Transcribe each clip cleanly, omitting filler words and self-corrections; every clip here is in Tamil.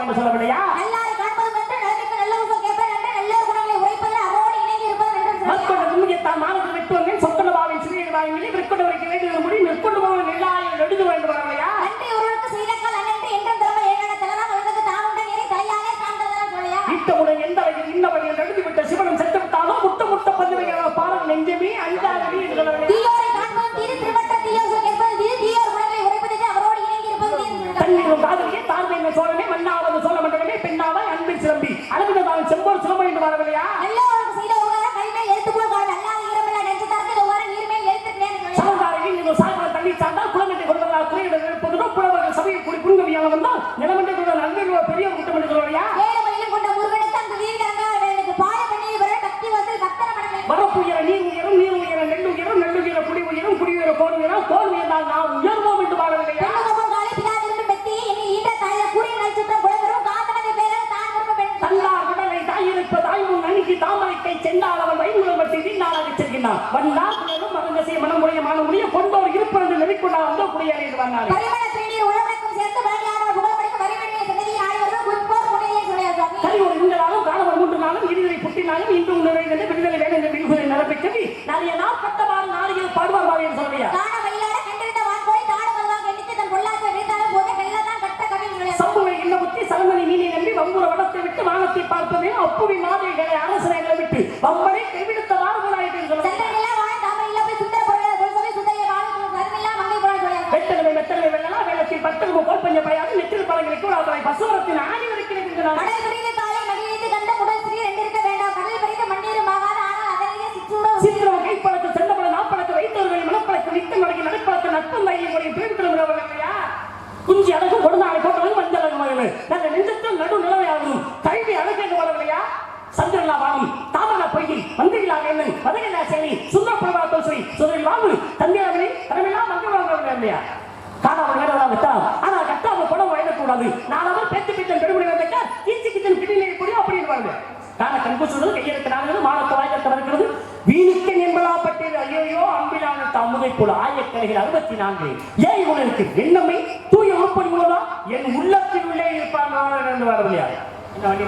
என்று சொல்லவில்லையா? நல்லாரை காண்பது என்று நல்லதுக்கு நல்ல உசல் கேட்பேன் என்று நல்ல குணங்களை உரைப்பதில் அவரோடு இணைந்து இருப்பது என்று மக்கள் உண்மையத்தான் மானத்தில் விட்டு வந்தேன் சொக்கனபாவின் சிறிய வாங்கி விற்கொண்டு வைக்க வேண்டிய முடி நிற்கொண்டு போக நெல்லாயம் எழுத வேண்டும் வரவில்லையா? நன்றி ஒருவருக்கு செய்தக்கால் அன்றென்று என்றும் திறமை ஏழன தலைதான் ஒழுங்கு தானுண்ட நீரை தலையாலே சார்ந்ததால் சொல்லையா? இட்டமுடன் எந்த வகையில் இன்ன வகையில் எழுதி விட்ட சிவனம் செத்து விட்டாலும் முட்ட முட்ட பஞ்சமையான பாடல் நெஞ்சமே அஞ்சாதடி என்று சொல்லவில்லையா? தீயோரை காண்பதும் தீது திருவட்ட தீய உசல் கேட்பது தீயோர் குணங்களை உரைப்பதில் அவரோடு இணைந்து இருப்பது தண்ணீரும் காதலியே தாழ்மையின் சோழனே மன்னாவது சோழ மண்டலமே பெண்ணாவாய் அன்பின் சிலம்பி அளவிடதான் செம்போர் சிலம்பு என்று வரவில்லையா? நல்லவருக்கு செய்த உபகாரம் கைமேல் எழுத்துக்குள் கால் அல்லாத ஈரமில்லா நெஞ்சு தரத்தில் ஒவ்வொரு நீர்மேல் எழுத்துக்கிறேன் சமந்தாரையில் நீங்கள் சாய்வர தண்ணி சார்ந்தால் குளங்கட்டை கொடுப்பதால் குறையிட இருப்பதும் புலவர்கள் சபையை கூடி குறுங்கவியாக வந்தால் நிலமண்டை கொண்ட நன்மை பெரிய குற்றம் என்று சொல்லுவையா? ஏழு மயிலும் கொண்ட முருகனுக்கு அந்த வீரகரங்க எனக்கு பாட பண்ணி வர பக்தி வந்து பக்தர மனமே வரப்பு உயர நீர் உயரும் நீர் உயர நெல் உயரும் நெல் உயர குடி உயரும் குடி உயர கோல் உயரம் கோல் உயர்ந்தால் நாம் உயர்வோம் என்று பாடவில்லையா? பெண்ணுகமும் காலை பிதாவிருந்தும் மெத்தி இனி ஈட்ட தாயில கூறிய நட்சத்திரம் குழவரும் காத்தனதை பேரால் தான் விரும்ப பெண் தன்னார் உடலை தாயிருப்ப தாய்முன் அணுகி தாமரைக்கை சென்றால் அவன் வைமுகம் பற்றி வீணாளாக செல்கின்றான் வந்தார் குழலும் மகங்கசிய மனமுடைய மானமுடைய கொண்டோர் இருப்பது நெறிக்கொண்டா வந்தோ குடியேறி என்று வந்தார் பரிமள தேநீர் உழவனுக்கும் சேர்த்து வழியானவர் புகழப்படுத்த வரிமணியை சன்னதியில் ஆடுவர்கள் குறிப்போர் முனையை சொல்லியார் கலியோர் இந்தனாலும் காணவர் 3 நாளும் இருதலை புட்டினாலும் இன்றும் நிறைவேற்ற விடுதலை வேண்டும் என்று விடுதலை நிரப்பிக்கவி நிறைய நாள் பட்டவாறு நாளிகள் பாடுவார் என்று சொல்லியா? காண மயிலாட கண்டிருந்த வான்கோய் தாட வருவாங்க எண்ணித்து தன் பொல்லாசை வைத்தாலும் போதே வெள்ளதான் கட்ட கவிஞர்கள் சம்புவை இன்னமுத்தி சலமணி மீனை நம்பி வம்புற வடத்தை விட்டு வானத்தை பார்ப்பதே அப்புவி மாதிரிகளை அரசனைகளை விட்டு வம்பனை கைவிடுத்த வாழ்வுராயிட்டு சந்தனையில்லா வாய் தாமரையில்லா போய் சுந்தர பொருளாத சொல்சவை சுந்தரிய வாழும் கருமில்லா மங்கை பொருள் சொல்லியார் வெட்டலை வெட்டலை வெள்ளலாம் வேளத்தில் பட்டல் கோல் பஞ்ச படையாது நெற்றில் பழங்களுக்கு அவரை பசுவரத்தின் ஆணி வரைக்கிறார் கடல் குடியில் காலை மகிழ்ந்து கண்ட முதல் ஸ்ரீ ரெண்டிருக்க வேண்டாம் கடல் பறித்த மண்ணீரும் ஆகாத ஆனால் அதனையே சித்திரம் கைப்பழக்கு செல்லப்பட நாப்பழக்கு வைத்தவர்களின் மனப்பழக்கு நித்தம் வழங்கி நடைப்பழக்கு நட்பம் தையங்களுடைய பேருக்கிறவர்களையா குஞ்சி அழகு கொடுநாளை கோட்டலும் மஞ்சள் அழகு மகளு நல்ல நெஞ்சத்தில் நடு நிலவையாகும் கல்வி அழகு வரவில்லையா? சந்திரலா வாழும் தாமர பொய்யில் மந்திரிலாக என்ன பதவியில்லா செயலி சுந்தர பிரபா தோசை சுதரில் வாழ்வு தந்தியாவினை தலைமையெல்லாம் மந்திரவாங்க இல்லையா? காணாமல் வேறதா விட்டால் ஆனால் கட்டாம பணம் வழங்கக்கூடாது நாளாவது பேச்சு பித்தன் பெருமுறை வந்தக்க கீச்சு கிச்சன் பிடிநிலை கூடிய அப்படின்னு வருது காண கண்கூசுவது கையெழுத்து நாடுகிறது மானத்தை வாய்க்க நடக்கிறது வீணுக்கு என்பதா பட்டியது ஐயோ அம்பிலான அமுதை போல ஆயக்கலைகள் 64 ஏன் இவனுக்கு எண்ணமை தூய உருப்படி மூலம் என் உள்ளத்தில் உள்ளே இருப்பாங்க வரவில்லையா? என்ன வண்டி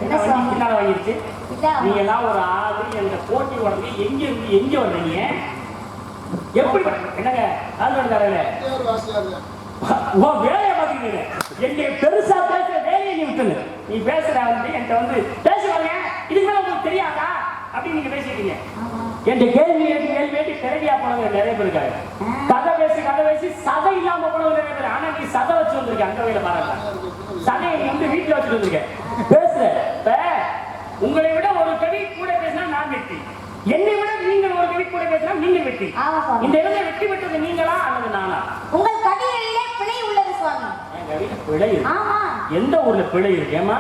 என்ன வண்டி பின்னால வாங்கிருச்சு நீங்க எல்லாம் ஒரு ஆளு என்ற போட்டி உடனே எங்க இருந்து எங்க வர்றீங்க எப்படி என்னங்க ஆள்வன்காரங்களே வேலையை பாத்துக்கிறீங்க எங்க பெருசா பேசுற வேலையை நீ விட்டுங்க நீ பேசுற வந்து என்கிட்ட வந்து பேசுவாங்க இதுக்கு மேல உங்களுக்கு தெரியாதா அப்படின்னு நீங்க பேசிட்டீங்க என் கேள்வி கேள்வி திரடியா போனவங்க நிறைய பேர் இருக்காங்க கதை பேசி சதை இல்லாம போனவங்க நிறைய பேர் ஆனா நீ சதை வச்சு வந்திருக்க அந்த வகையில பாருங்க சதையை நீ வந்து வீட்டுல வச்சுட்டு வந்திருக்க பேசுற இப்ப உங்களை விட ஒரு கவி கூட பேசினா நான் வெற்றி என்னை விட நீங்கள் ஒரு கவி கூட பேசினா நீங்க வெற்றி இந்த இடத்துல வெற்றி பெற்றது நீங்களா அல்லது நானா? உங்கள் கவிதையிலே பிழை உள்ளது சுவாமி. பிழை ஆமா எந்த ஊர்ல பிழை இருக்கு? ஏமா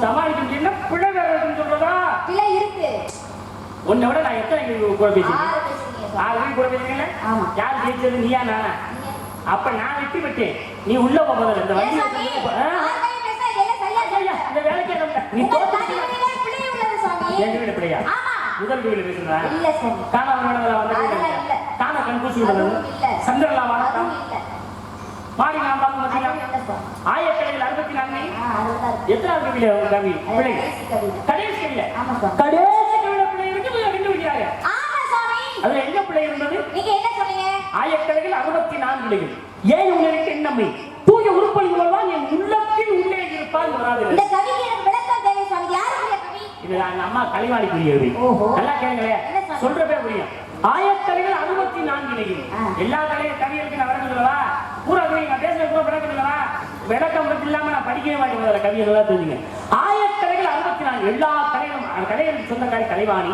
சமாளிக்க பிழை வேறன்னு சொல்றதா? பிழை இருக்கு. உன்னை விட நான் எத்தனை கூட பேசிருக்கேன்? 6 கூட பேசுறீங்களா? யார் ஜெயிச்சது நீயா நானா? அப்ப நான் வெற்றி பெற்றேன் நீ உள்ள போகும்போது இந்த வண்டி இந்த வேலைக்கு நீ எங்க வீடு பிள்ளையா முதல் வீடு பேசுறா காணாமல் காண கண்கூசி சந்திரலா வாழம் மாடி நான் பார்க்க ஆயக்கலையில் 64 எத்தனாவது கவியில கவி பிள்ளை கடைசி கவியில கடைசி கவியில பிள்ளை இருக்கு 2 விடியாங்க அதுல எங்க பிள்ளை இருந்தது? ஆயக்கலைகள் 64 பிள்ளைகள் ஏன் உங்களுக்கு எண்ணமை தூய உருப்படி மூலம் என் உள்ளத்தில் உள்ளே இருப்பால் வராது. இந்த கவிக்கு எனக்கு விளக்கம் தேவை சுவாமி. யாருடைய கவி? இது நான் அம்மா கலைவாணி புரியுது. நல்லா கேளுங்களே சொல்றதே புரியும். ஆயக்கலைகள் 64 பிள்ளைகள் எல்லா கவிகளுக்கு நான் விளக்கம் சொல்லவா? பூரா நான் பேசுற பூரா விளக்கம் சொல்லவா? விளக்கம் பற்றி இல்லாம நான் படிக்கவே மாட்டேன் கவியை நல்லா தெரிஞ்சுங்க. ஆயக்கலைகள் 64 எல்லா கலைகளுக்கு சொந்தக்காரி கலைவாணி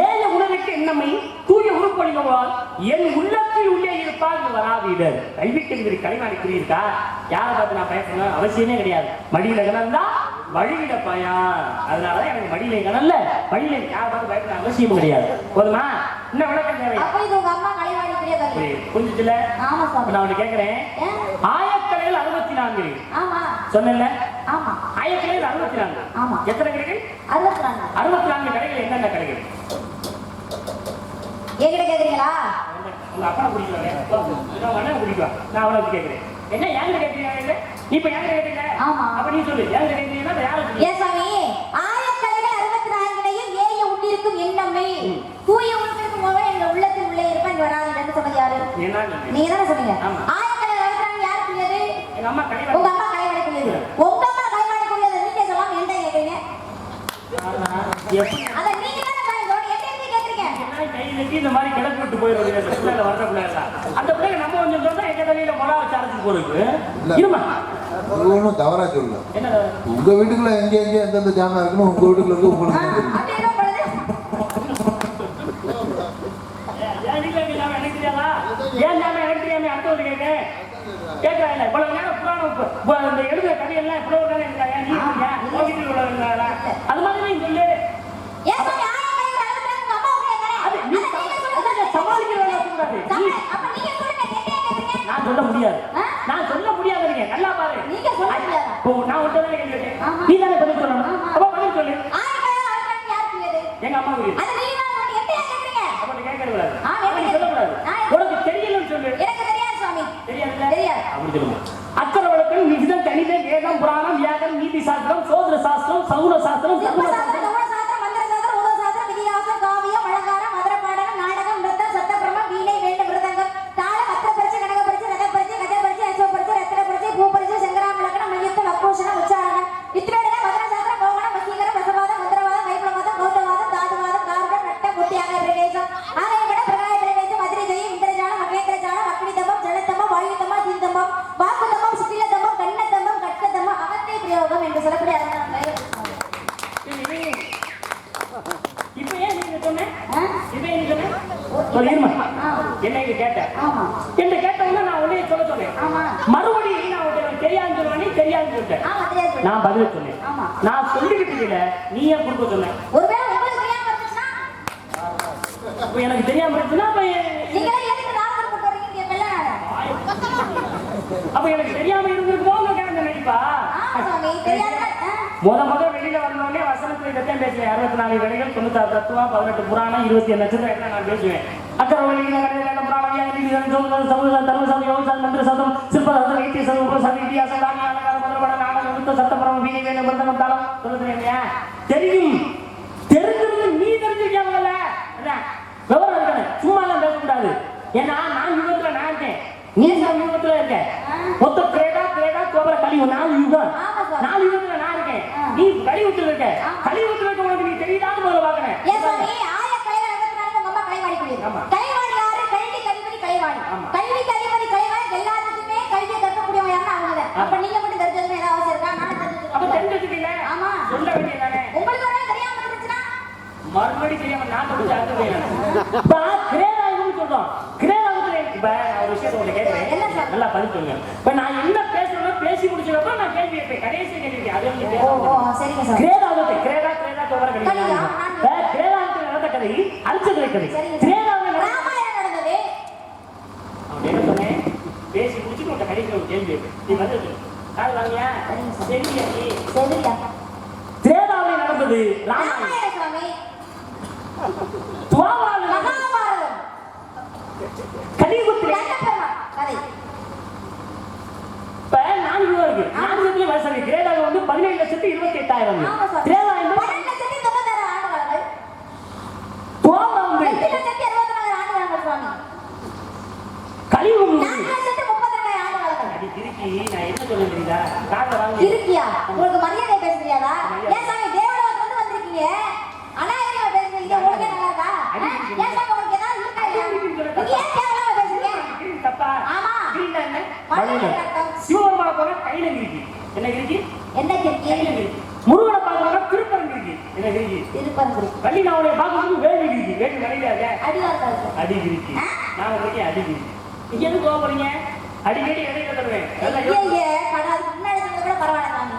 ஏழு உணவுக்கு எண்ணமை தூய உருப்பொழிவால் என் உள்ளத்தில் உள்ளே இருப்பால் வராதீடர். கல்விக்கு கலைவாணி புரியிருக்கா? யாரை பார்த்து நான் பயப்படணும் அவசியமே கிடையாது. மடியில கணந்தா வழிவிட பயம். அதனாலதான் எனக்கு மடியில கணல்ல வழியில யாரை பார்த்து பயப்பட அவசியம் கிடையாது. போதுமா? இன்னும் விளக்கம் தேவை புரிஞ்சுச்சுல? நான் உன்னை கேட்கிறேன். ஆயக்கலைகள் 64 சொன்ன ஆயக்கலைகள் 64 எத்தனை கடைகள்? 64 கடைகள். என்னென்ன கடைகள் என்கிட்ட கேக்குறீங்களா? உங்க அப்பா குடிக்கலாம் குடிக்கலாம் நான் அவனுக்கு கேட்கிறேன். என்ன ஏன் கேட்கிறீங்க? இப்ப யாரு கேட்டீங்க? ஆமா. அப்ப நீ சொல்லு. யாரு கேட்டீங்கன்னா யாரு சொல்லு? ஏன் சாமி? ஆயக்கலைகள் 64 ஏய உண்டிருக்கும் எண்ணமே தூய உள்பிருக்கும் போக எங்க உள்ளத்தில் உள்ளே இருப்பேன் வராதுன்னு சொன்னது யாரு? நீங்க தானே சொன்னீங்க. ஆயக்கலைகள் 64 யார் புரியுது? எங்க அம்மா கலைவாணி. உங்க அம்மா கலைவாணி புரியுது. உங்க அம்மா கலைவாணி புரியுது. நீங்க சொல்லாம என்ன கேக்குறீங்க? அத நீங்க தானே சொல்றீங்க. என்ன கேக்குறீங்க? என்ன கை நெட்டி இந்த மாதிரி கிளப்பி விட்டு போயிடுவீங்க. பிள்ளைல வர்ற பிள்ளைல. அந்த பிள்ளைங்க நம்ம கொஞ்சம் சொன்னா எங்க தலையில மொளா வச்சு அரைச்சு போறது. இருமா. ஒன்னும் தவறா சொல்லல. என்ன உங்க வீட்டுக்குள்ள எங்க எந்தெந்த ஜாமா இருக்குன்னு உங்க வீட்டுக்குள்ள இருந்து உங்களுக்கு அப்படியே தான் படுது. எனக்கு தெரியாதா? ஏன் ஜாமா எனக்கு தெரியாம அடுத்தவங்க கேட்கறாங்க. இவ்வளவு நேரம் புராணம் இந்த எழுதுற கதையெல்லாம் இவ்வளவு நேரம் இருக்கிறாங்க. நீ வீட்டுக்கு உள்ளவங்களா? அது மாதிரி நீ சொல்லு. ஏன் சாமி ஆயக்கலைகள் 64 உங்க அம்மா புரியுது. அது நீ சமாளிக்கிறவங்க கூடாது. அப்ப நீங்க சொல்லுங்க. என்ன கேக்குறீங்க? நான் சொல்ல முடியாது. நான் சொல்ல முடியாதுங்க. நல்லா பாரு. நீங்க சொல்ல முடியாதா? இப்போ நான் உன்கிட்ட தான் கேட்டேன். ஆமா. நீ தானே பதில் சொல்லணும். அப்ப பதில் சொல்லு. ஆயக்கலைகள் 64 யார் புரியுது? எங்க அம்மா புரியுது. அது நீங்க தான் என்ன கேக்குறீங்க? அப்ப நீ கேட்கறது கூடாது. எப்படி நீ சொல்லக்கூடாது. உனக்கு தெரியலன்னு சொல்லு. எனக்கு தெரியாது சாமி. தெரியாதுல்ல? தெரியாது. அப்படி சொல்லுங்க. அக்கர வழக்கம் விகிதம் கணிதம் வேதம் புராணம் வியாகரம் நீதி சாஸ்திரம் சோதர சாஸ்திரம் சகுன சாஸ்திரம் சிற்ப சகுன சாஸ்திரம், சாஸ்திரம் கவன சாஸ்திரம், மந்திர சாஸ்திரம், உலக சாஸ்திரம், இதிகாசம், காவியம், அலங்காரம், மதுர பாடகம், நாடகம், நிருத்தம், சத்தப்பிரமம், வீணை, வேண்டு, மிருதங்கம், தாளம், அத்திர பரிசு, கனக பரிசு, ரத பரிசு, கஜ பரிசு, அஸ்வ பரிசு, ரத்தின பரிசு, பூ பரிசு, சங்கராம லக்னம், மையத்தம், அக்ரோஷனம், உச்சாரணம், இத்திரேடனம், மதுர சாஸ்திரம், மோகனம், வசீகரம், ரசவாதம், மந்திரவாதம், வைபவவாதம், கௌதவாதம், தாதுவாதம், காருடம், நட்டம், முத்தியாக, பிரவேசம், ஆலயமட, பிரகாய பிரவேசம், மதுரை ஜெயம், இந்திரஜாலம், மகேந்திர ஜாலம், அக்னி தம்பம், ஜலத்தம்பம், வாயு தம்பம், தீ தம்பம், வாக்கு தம்பம், சுத்தில தம்பம், கண்ண தம்பம், கட்க தம்பம், அகத்தை பிரயோகம் என்று சொல்லக்கூடிய இப்ப ஏன் நீங்க சொன்ன? ஆ? இப்ப ஏன் நீ சொன்ன? சொல்லிருமா. என்ன இங்க கேட்ட? ஆமா. என்ன கேட்டவங்க நான் உடனே சொல்ல சொன்னேன். ஆமா. மறுபடியும் நான் உனக்கு தெரியாதுன்னு சொல்லுவேன். தெரியாதுன்னு சொல்லிட்டேன். ஆமா தெரியாது. நான் பதில் சொன்னேன். ஆமா. நான் சொல்லிக்கிட்டு இல்ல. நீ ஏன் கொடுக்க சொன்ன? ஒருவேளை உங்களுக்கு தெரியாம இருந்துச்சுன்னா அப்ப எனக்கு தெரியாம இருந்துச்சுன்னா நீங்களே எதுக்கு நாடகம் போட்டு வரீங்க வெள்ளனாட? அப்ப எனக்கு தெரியாம இருந்திருக்கோ கேட்க நினைப்பா. ஆமா சாமி தெரியாத. முத வெளியில வந்தோடனே வசனத்துல இதைத்தான் பேசுவேன். 64 கடைகள் 96 தத்துவம் 18 புராணம் 27 நட்சத்திரம் எல்லாம் நான் பேசுவேன். அக்கறை வெளியில கடைகள் புராணம் மந்திர சதம் சிற்ப சதம் வைத்திய சதம் உபசதம் இத்தியாசம் நாடகம் நிறுத்த சத்தபுரம் வீணை வேணும் மிருதங்கம் தாளம் சொல்லுங்க. தெரியும். தெரிஞ்சிருந்து நீ தெரிஞ்சிருக்காங்கல்ல விவரம் இருக்கணும். சும்மா எல்லாம் பேசக்கூடாது. ஏன்னா நான் யுகத்துல நான் இருக்கேன். நீ யுகத்துல இருக்க. மொத்த கிரேடா கோபுர கலியுகம் 4 யுகம். 4 யுகத்துல நான் இருக்கேன். நீ கலியுகத்துல இருக்க. கலியுகத்துல இருக்க உனக்கு நீ தெரியுதான்னு முதல்ல பாக்கணும். ஏன் சாமி ஆயக்கலைகள் 64 உங்க அம்மா கலைவாணி புரியுது. கலைவாணி யாரு? கல்வி கதிபதி கலைவாணி. கல்வி கதிபதி கலைவாணி எல்லாத்துக்குமே கல்வியை கற்கக்கூடியவங்க யாருன்னா அவங்க தான். அப்ப நீங்க மட்டும் தெரிஞ்சதுன்னு ஏதாவது அவசியம் இருக்கா? நானும் தெரிஞ்சுக்கிறேன். அப்ப தெரிஞ்சுக்கிட்டீங்க. ஆமா. சொல்ல வேண்டியதானே. உங்களுக்கு ஒரு நாள் தெரியாம இருந்துச்சுன்னா மறுபடியும் தெரியாம நான் படிச்சு அடுத்து போயிடலாம். கிரேடாயுகம் சொல்றோம். கிரேடாயுகத்துல இப்ப ஒரு விஷயத்தை உங்களை கேட்கிறேன். நல்லா பதில் சொல்லுங்க. இப்ப நான் என்ன பேசணும் பேசி முடிச்சதுக்கப்புறம் நான் கேள்வி கேட்பேன். கடைசி கேள்வி அது சரிங்க சார். கிரேடாயுகத்தை கிரேடா கோபுர கலியுகம். கிரேடாயுகத்தில் நடந்த கதை அல்சதுரை கதை. கிரேடாயுகம் ராமாயணம் நடந்தது. அவன் என்ன சொன்னேன்? பேசி முடிச்சுட்டு உங்க கடைசியில் ஒரு கேள்வி கேட்பேன். நீ பதில் சொல்லு. காது வாங்கியா? சரியா நீ? சரியா. கிரேடாவில் நடந்தது ராமாயணம். ராமாயண சாமி. துவாபரம் மகாபாரதம். கலியுகத்தில் கதை. இப்ப 4 யுகம் இருக்கு. 4 யுகத்துல வயசு கிரேடாயுகம் வந்து 17,28,000. கிரேடாயுகம் 12,96 ஆண்டுகள். துவாபரம் வந்து 8,64 ஆண்டுகள் சுவாமி. கலியுகம் 4,32 ஆண்டுகள். அடி திருக்கி நான் என்ன சொல்ல தெரியுதா? காதுல வாங்கி இருக்கியா? உங்களுக்கு மரியாதை பேச தெரியாதா? ஏன் சாமி தேவலோகத்துல வந்து வந்திருக்கீங்க? அநாயகமா பேசுறீங்க. உங்களுக்கு நல்லா இருக்கா? ஏன் சாமி உங்களுக்கு ஏதாவது இருக்கா இல்லையா? நீங்க ஏன் தேவலாம பேசுறீங்க? தப்பா? ஆமா. கிரீன்னா என்ன? மனிதன். சிவபெருமான போனா கையில கிரிக்கி. என்ன கிரிக்கி? என்ன கிறுக்கி? கையில கிரிக்கி. முருகனை பார்க்கறவங்க திருப்பரம் கிரிக்கி. என்ன கிரிக்கி? திருப்பரங்குடி. கள்ளினாவுடைய பார்க்கறது வேலி கிரிக்கி. வேலி வரையில அடிவாரத்தா இருக்கு. அடி கிரிக்கி. நான் உங்களுக்கு அடி கிரிக்கி. நீங்க எதுக்கு கோவப்படுறீங்க? அடிக்கடி இடையில தருவேன். ஐயே கடவுள் முன்னாடி சொன்னது கூட பரவாயில்ல சாமி.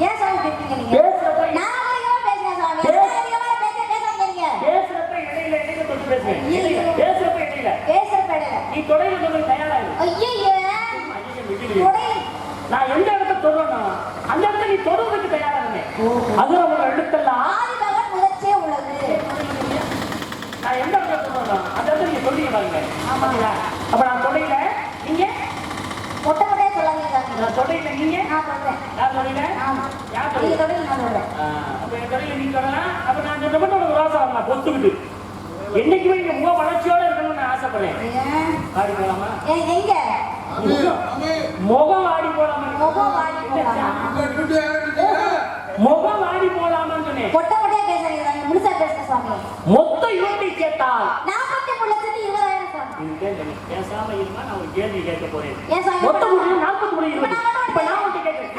ஏன் சாமி பேசுறீங்க நீங்க? பேசுறப்ப நான் அதிகமா பேசுறேன் சாமி. அதிகமா பேசாதீங்க. பேசுறப்ப இடையில தொட்டு பேசுவேன். பேசுறப்ப இடையில பேசுறப்ப இடையில. நீ தொடையில தொட தயாரா இரு. ஐயே தொடையில நான் எந்த இடத்த தொடரணும் அந்த இடத்த நீ தொடுறதுக்கு தயாரா இருந்தேன். அது நம்ம எழுத்தெல்லாம் ஆதிபகவன் முதற்றே உள்ளது. நான் எந்த இடத்த தொடரணும் அந்த இடத்த நீங்க சொல்லிங்க பாருங்க. ஆமாங்களா? அப்ப நான் தொடையில நீங்க மொட்டை மொட்டையா சொல்லாதீங்க சாமி. நான் சொல்றீங்க நீங்க நான் சொல்றேன். யார் சொல்றீங்க ஆமா. யார் நீங்க சொல்றீங்க சொல்றீங்க, நான் சொல்றேன். அப்ப என் தொழில நீங்க சொல்லலாம் அப்ப நான் சொல்ற மட்டும் உனக்கு ரோசா வரலாம் பொத்துக்கிட்டு என்னைக்குமே நீங்க முக வளர்ச்சியோட இருக்கணும்னு நான் ஆசைப்படுறேன் ஏன்? ஆடி போலாமா எங்க முகம் ஆடி போலாமா முகம் வாடி போகலாம். முகம் ஆடி போலாமான்னு சொன்னேன் பொட்டை பொட்டையா பேசுறீங்க, நீங்க முழுசா பேசுங்க சுவாமி. மொத்த யூனிட் கேட்டால் 43,20,000 சுவாமி. இதுக்கே தெரியும். பேசாம இருந்தா நான் ஒரு கேள்வி கேட்க போறேன் ஏன் சுவாமி? மொத்த முடியும் 43 இப்ப நான் மட்டும் இப்ப நான் உன்கிட்ட கேட்கிறேன்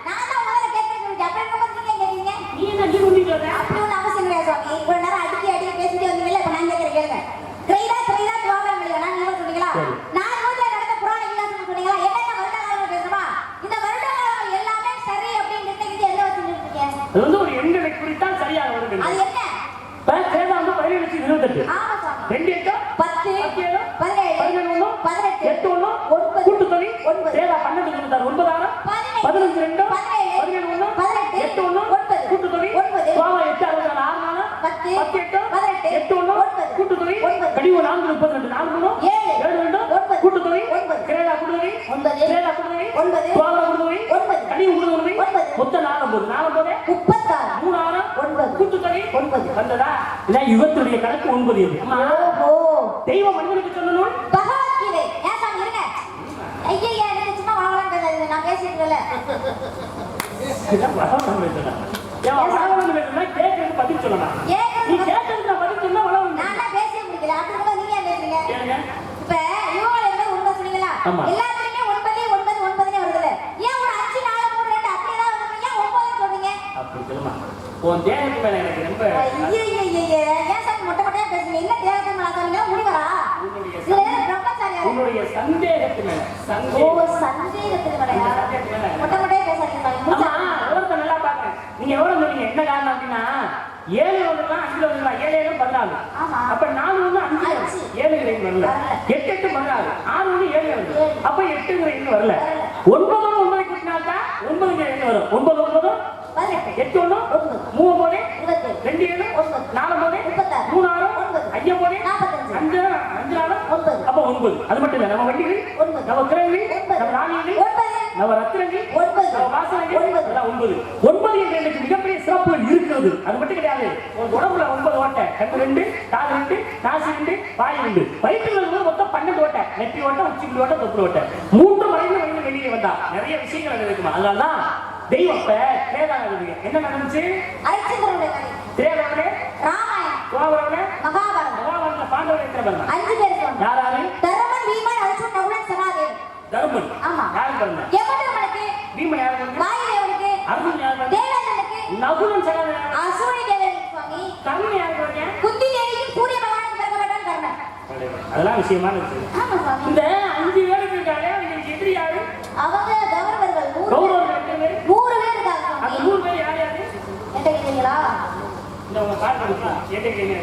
நான் தான் முதல்ல கேட்கறேன். அப்புறம் இருக்கும்போது நீங்க கேட்கறீங்க. நீ என்ன நீ உண்டி சொல்ற அப்படி ஒண்ணும் அவசியம் கிடையாது சுவாமி. இவ்வளவு நேரம் அடிக்கடி பேசிட்டு வந்தீங்கல்ல, இப்ப நான் கேட்கறேன் கேளுங்க. கிரைரா துவாபரம் இல்லையா? நீங்க சொன்னீங்களா? சரி. 4 நூற்றாண்டு நடந்த புராண இதிகாசம் சொன்னீங்களா? என்னென்ன வருடகாலம் பேசுமா? இந்த வருடகாலம் எல்லாமே சரி அப்படின்னு நிர்ணயிக்கிட்டு எந்த வச்சு இருக்கீங்க? அது வந்து ஒரு எண்களை குறித்தான் சரியாக வரும் அது என்ன? சேதம் வந்து 1728 ஆமா சுவாமி. 2 8 10, 17 17, 11 18, 8 1 9, கூட்டுத்தொகை 9, சேதம் 12 96 9 15 2 17 1 8 1 கூட்டுத்தொகை சுவாமி 8 64 6 4 10 8 8 1 கூட்டுத்தொகை கடிவு 4 32 4 3 7 2 கூட்டுத்தொகை கிரேடா கூட்டுத்தொகை கிரேடா கூட்டுத்தொகை சுவாமி கூட்டுத்தொகை கடிவு கூட்டுத்தொகை மொத்தம் 49 49 36, 3 6 9. கூட்டுத்தொகை 9 வந்ததா இல்ல யுகத்துடைய கணக்கு 9 இது அம்மா ஓஹோ. தெய்வ மனிதனுக்கு சொல்லணும் பகவத்கீதை. ஏன் சாமி இருங்க? ஐயையா, நீங்க சும்மா வாங்கலாம் பேசாதீங்க. நான் பேசிட்டு இருக்கேன்ல. இதான் வளவளன்னு பேசுறா. ஏன் வளவளன்னு பேசுறா? கேட்கறதுக்கு பதில் சொல்லலாம். நீ ஏன் கேட்கறதுக்கு நான் பதில் சொன்னா வளவளன்னு நான் தான் பேசவே முடியல. அதுக்கு நீங்க ஏன் பேசுறீங்க? கேளுங்க. இப்ப யுவங்கள் என்பது உண்மை சொன்னீங்களா? ஆமா. எல்லாத்துலயுமே 9 9 வருதுல. ஏன் ஒரு 5 4 3 2 அப்படியே தான் வருது? ஏன் 9 சொல்றீங்க? அப்படி சொல்லுமா. உன் தேகத்து மேல எனக்கு ரொம்ப ஐயையையே, ஏன் சாமி மொட்டை மொட்டையா பேசுறீங்க? என்ன தேவத்தை மேல சொன்னீங்க? முடிவரா? இதுல என்ன பிரம்மச்சாரியா? உன்னுடைய சந்தேகத்து மேல ஓ, சந்தேகத்துக்கு வரையா? மொட்டை மொட்டையா பேசாதீங்க சாமி. ஆமா, விவரத்தை நல்லா பாக்குறேன். நீங்க எவ்வளவு சொன்னீங்க? என்ன காரணம் அப்படின்னா 7 வந்துடலாம் 5 வந்துடலாம் 7 7 14 ஆமா. அப்ப 4 வந்து 5 அஞ்சு. 7 கிரைன் வரல வரல. 8 8 16 6 வந்து 7 வருது அப்ப 8 கிரைன் வரல 9 9 கூட்டினால்தான் 9 கிரைன் வரும் 9 9 18, 8 1 3 போதே 27, 2 7 4 போதே 36, 3 6 5 போதே 45, 5 5 6 9. அப்ப 9 அது மட்டும் இல்ல நம்ம வண்டிகள் 9, நம்ம கிரைகள் 9, நம்ம ராணிகள் 9, நம்ம ரத்தினங்கள் 9, நம்ம வாசனைகள் 9. எல்லாம் 9 9 என்ற எனக்கு மிகப்பெரிய சிறப்புகள் இருக்கிறது அது மட்டும் கிடையாது உங்க உடம்புல 9 ஓட்டை கண்ணு 2 காது 2 நாசி 2 வாய் 2 வயிற்றுல இருந்து மொத்தம் 12 ஓட்டை நெற்றி ஓட்டை உச்சிக்குள் ஓட்டை தொப்புள் ஓட்டை 3 மறைந்து வயிறு வெளியே வந்தா நிறைய விஷயங்கள் அது இருக்குமா அதனாலதான் தெய்வம் தேதாங்க என்ன நடந்துச்சு அரிச்சந்திரனுடைய கதை, தேவரே ராமாயணம், கோவரே மகாபாரதம், மகாபாரத பாண்டவர் எத்தனை பேர் 5 பேர் சொன்னாங்க. யாராரு தர்மன், பீமன், அர்ஜுன், நகுலன், சகாதேவன். தர்மன் ஆமா. யாரு பாருங்க யமதர்மனுக்கு, பீமன் யாரு பாருங்க வாயுதேவனுக்கு, அர்ஜுன் யாரு பாருங்க தேவேந்திரனுக்கு, நகுலன் சகாதேவன் அசுரனி தேவனுக்கு சுவாமி, கர்ணன் யாரு பாருங்க குந்தி தேவிக்கு சூரிய பகவானுக்கு பிறந்தவன் கர்ணன். அதெல்லாம் விஷயமான விஷயம் ஆமா சுவாமி. இந்த 5 பேருக்கு இருக்காங்க அவங்களுக்கு எதிரி யாரு அவங்க கௌரவர்கள் 100 கௌரவர்கள் எத்தனை பேர் 100 பேர் இருக்காங்க அந்த சுவாமி. 100 பேர் யார் யாரு என்ன கேக்குறீங்களா? இந்த உங்க பாட்டு கேட்டீங்க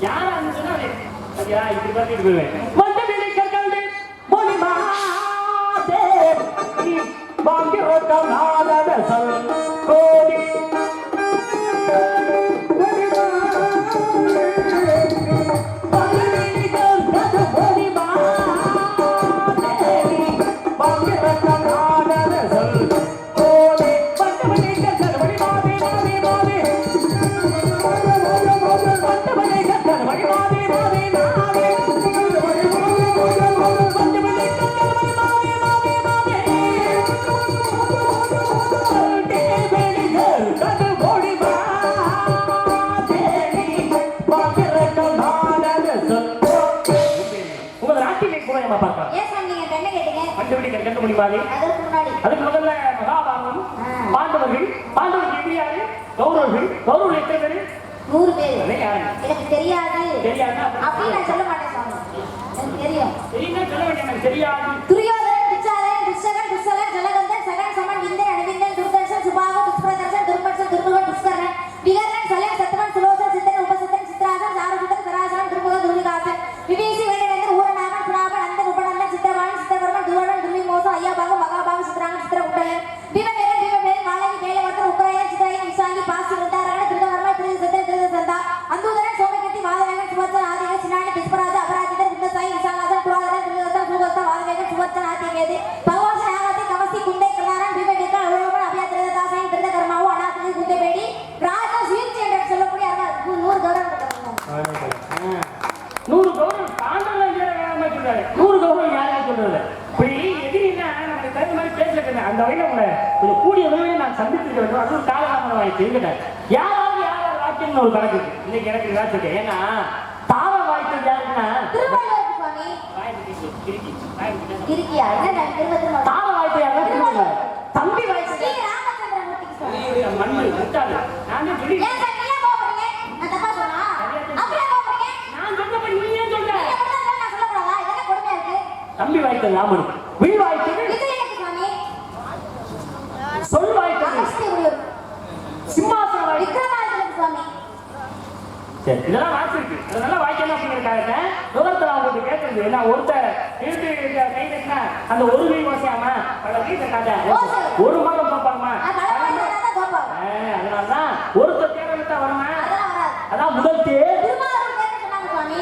யாரா இருந்துச்சுன்னா சரியா இப்படி பார்த்துட்டு போவேன் வந்தவிலை கற்கண்டு மொழிமா தேவி பாங்கிரோட்டம் நாதவசல் கோடி ஏன் சாமி நீங்க என்ன கேட்டீங்க? கண்டு முடிவாரு அதற்கு முன்னாடி அதுக்கு முதல்ல மகாபாரதம் பாண்டவர்கள் எதிரி யாரு கௌரவர்கள் எத்தனை பேரு 100 பேர். அதே யாரு எனக்கு தெரியாது தெரியாதுன்னா அப்படின்னு நான் சொல்ல மாட்டேன் சாமி. எனக்கு தெரியும். தெரியுன்னா சொல்ல வேண்டிய எனக்கு தெரியாது துரியோதனன், துச்சாதனன், துஷ்சகன், துஷ்சலன், ஜலகந்தன், சகன், சமன், விந்தன், அணிவிந்தன், துர்தர்ஷன், சுபாகன், துஷ்பிரதர்ஷன், துர்மட்சன், துர்முகன், துஷ்கர்ணன், விகர்ணன், சலன், சத்தவன், சுலோசன், சித்தன், உபசித்தன், சித்ராசன், சாரசுதன், சராசரன், துர்முகன், துர்விகாசன், விவேசி, வேடவேந்தன், ஊரநாமன், சுராபன், அந்தன், உபநந்தன், சித்தவாணன், சித்தவர்மன், துரோணன், துர்விமோசன், ஐயாபாகம், மகாபாகம், சித்ராங்கன், சித்திரகுட்டலன், பீமவேலன், மாலவி, மேலவர்த்தன், உக்ராயன், சித்ராயன், விசாங்கி, பாசி, விருந்தாரகன், திருதவர்மன், திருதசத்தன், திருதசந்தா, அந்தூதரன், சோமகீர்த்தி, வாதவேகன், சுவர்ச்சன், ஆதிகன், சின்னாணி, பிஸ்பராஜ, அபராஜிதன், விந்தசாயி, விசாலாசன், புராதரன், திருதசன், சுகஸ்தன், வாதவேகன், சுவர்ச்சன், நினைக்கிறேன் அந்த வகையில உங்களை கொஞ்சம் கூடிய விரைவில் நான் சந்தித்திருக்க வேண்டும். அது ஒரு காலதாமதம் ஆயிடுச்சு. இருக்கட்டேன். யாராவது வாக்கியம்னு ஒரு கணக்கு இருக்கு. இன்னைக்கு எனக்கு இதான் இருக்கு. ஏன்னா தாவ வாய்த்தது யாருன்னா திருவள்ளுவர் சுவாமி. இருக்கியா? என்ன திருவள்ளுவர்? தாவ வாய்த்தது யாருன்னா திருவள்ளுவர். தம்பி வாய்த்தது ஸ்ரீ ராமச்சந்திரமூர்த்திக்கு சுவாமி. மண்ணு விட்டாது. நானே சொல்லி ஏன் சார் நீங்க போறீங்க? நான் தப்பா சொன்னா? அப்படியே போறீங்க? நான் சொன்னப்ப நீ ஏன் சொல்ற? நீங்க மட்டும் தான் நான் சொல்லக்கூடாதா? இதெல்லாம் கொடுமையா இருக்கு. தம்பி வாய்த்தது ராமன். வில் வாய்த்தது விஜயனுக்கு சுவாமி. சொல் வாய்த்தது அகஸ்திய முனிவர். சிம்மாசன வாய்த்தது. விக்ரமாதித்தனுக்கு சுவாமி. சரி இதெல்லாம் வாய்ச்சிருக்கு. அதனால வாய்க்கணும் அப்படிங்கிறக்காக விவரத்தில் அவங்க கேட்கறது. ஏன்னா ஒருத்தர் இருந்து கை கட்டினா அந்த ஒரு கை ஓசையாம பல வீட்டை காட்ட ஒரு மரம் பார்ப்பாங்கம்மா. பலவாழ்தான் கோபால். அதனாலதான் ஒருத்தர் தேர்தலிட்டா வருமா? அதெல்லாம் வராது. அதான் முதல் தேர். திருமாவூர் தேர்தல் சொன்னாங்க சுவாமி.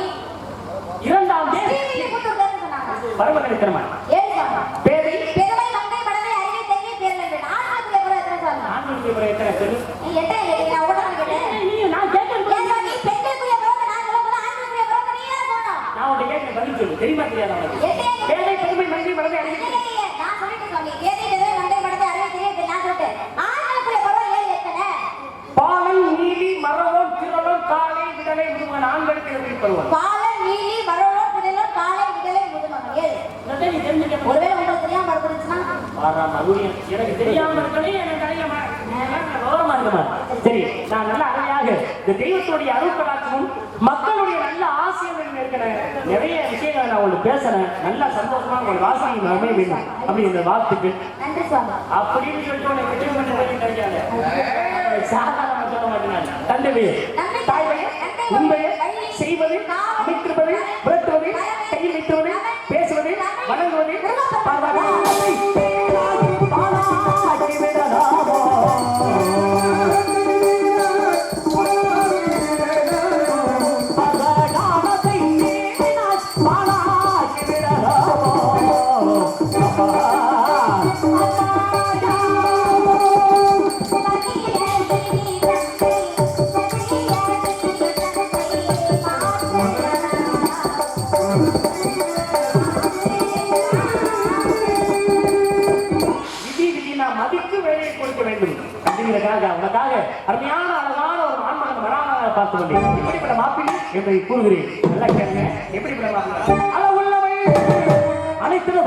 இரண்டாம் தேர் ஸ்ரீவில்லிபுத்தூர் தேர்தல் சொன்னாங்க. பரம நிறுத்தமா ஏழு சுவாமி. பேதை பெருமை மங்கை மடலை அறிவை தெரிய பேரலை ஆண்களுக்கு எவ்வளவு எத்தனை சுவாமி? ஆண்களுக்கு எத்தனை பேரு? நீ எத்தனை கேட்டீங்க? நான் உடனே கேட்டேன். நீ நான் கேட்கறது ஏன் சுவாமி பெண்களுக்குரிய பிறகு நான் சொல்லும்போது ஆண்களுக்குரிய பிறகு நீ ஏன் சொன்னோம்? நான் உன்னை கேட்க பதில் சொல்லு. தெரியுமா தெரியாத உனக்கு? எத்தனை பேதை பெருமை மங்கை மடலை அறிவு. கேட்டீங்க? நான் சொல்லிட்டேன் சுவாமி. பேதை பெருமை மங்கை மடலை அறிவை தெரிய நான் சொல்லிட்டேன். ஆண்களுக்குரிய பிறகு ஏழு எத்தனை? பாலன் நீலி மரவோன் திரளோன் காலை விடலை முருகன் ஆண்களுக்கு எப்படி பருவம்? பாலன் நீலி மரோளம் திடலோன் காலை விடலை முதுமகன் ஏழு. இதை நீ தெரிஞ்சுக்க. ஒருவேளை உங்களுக்கு தெரியாம இருந்துச்சுன்னா எனக்கு தெரியாம இருக்கனே எனக்கு அறியாம கௌரவமா இருக்குமா? சரி நான் நல்ல அருமையாக இந்த தெய்வத்துடைய அருட்கடாட்சமும் மக்களுடைய நல்ல ஆசைகள் இருக்கிற நிறைய விஷயங்களை நான் உங்களுக்கு பேசுறேன். நல்ல சந்தோஷமா உங்கள் வாசனை அமைய வேண்டும் அப்படிங்கிற வாழ்த்துக்கு நன்றி சுவாமி. அப்படின்னு சொல்லிட்டு உனக்கு வெற்றி பண்ணி கிடைக்காது. சாதாரண சொல்ல மாட்டேன். தந்தை தாய்மை உண்மையை செய்வது அமைத்திருப்பது விரட்டுவது கையில் வைத்துவது பேசுவது வணங்குவது உனக்காக அருமையான அழகான ஒரு ஆண்மகன் வரான பார்த்து கொண்டேன். எப்படிப்பட்ட மாப்பிள்ளை என்று கூறுகிறேன். நல்லா கேளுங்க. எப்படிப்பட்ட மாப்பிள்ளை? அளவுள்ளவை அனைத்து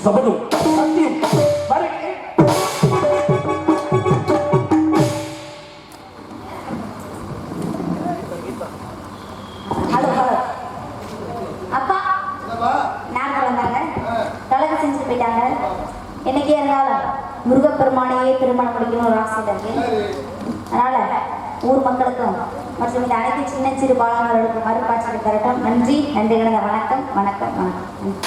சபதம் சத்தியம் வருகிறேன். ஹலோ ஹலோ அப்பா என்னப்பா? நாங்கள் வந்தாங்க கலகம் செஞ்சுட்டு போயிட்டாங்க. என்னைக்கே இருந்தாலும் முருகப்பெருமானையே திருமணம் முடிக்கணும் ஒரு ஆசையில் இருக்கு. அதனால ஊர் மக்களுக்கும் மற்றும் இந்த அனைத்து சின்ன சிறு பாலங்களுக்கும் மறுபாட்சி தரட்டும். நன்றி, நன்றி, வணக்கம் வணக்கம் வணக்கம்.